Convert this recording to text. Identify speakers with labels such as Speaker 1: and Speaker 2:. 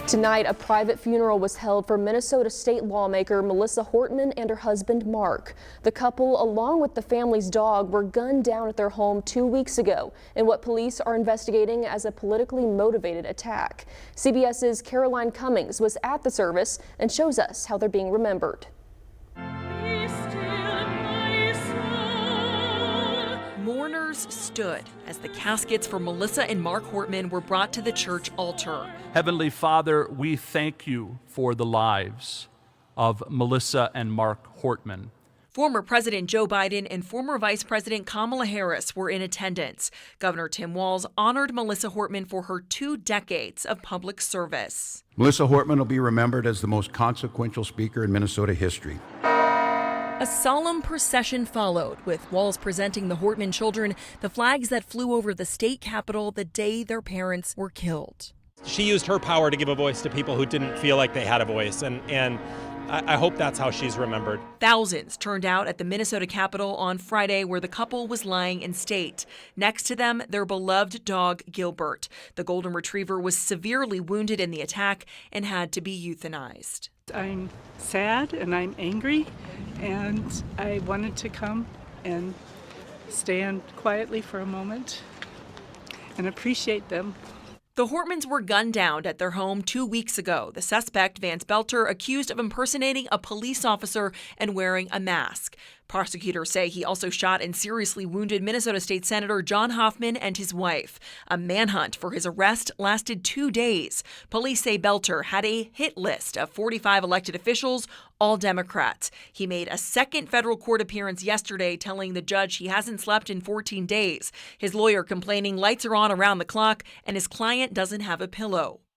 Speaker 1: Tonight, a private funeral was held for Minnesota state lawmaker Melissa Hortman and her husband Mark. The couple, along with the family's dog, were gunned down at their home 2 weeks ago in what police are investigating as a politically motivated attack. CBS's Caroline Cummings was at the service and shows us how they're being remembered.
Speaker 2: Mourners stood as the caskets for Melissa and Mark Hortman were brought to the church altar.
Speaker 3: Heavenly Father, we thank you for the lives of Melissa and Mark Hortman.
Speaker 2: Former President Joe Biden and former Vice President Kamala Harris were in attendance. Governor Tim Walz honored Melissa Hortman for her 2 decades of public service.
Speaker 4: Melissa Hortman will be remembered as the most consequential speaker in Minnesota history.
Speaker 2: A solemn procession followed, with Walz presenting the Hortman children the flags that flew over the state capitol the day their parents were killed.
Speaker 5: She used her power to give a voice to people who didn't feel like they had a voice, and I hope that's how she's remembered.
Speaker 2: Thousands turned out at the Minnesota Capitol on Friday, where the couple was lying in state. Next to them, their beloved dog, Gilbert. The golden retriever was severely wounded in the attack and had to be euthanized.
Speaker 6: I'm sad and I'm angry, and I wanted to come and stand quietly for a moment and appreciate them.
Speaker 2: The Hortmans were gunned down at their home 2 weeks ago. The suspect, Vance Belter, accused of impersonating a police officer and wearing a mask. Prosecutors say he also shot and seriously wounded Minnesota State Senator John Hoffman and his wife. A manhunt for his arrest lasted 2 days. Police say Belter had a hit list of 45 elected officials, all Democrats. He made a second federal court appearance yesterday, telling the judge he hasn't slept in 14 days. His lawyer complaining lights are on around the clock and his client doesn't have a pillow.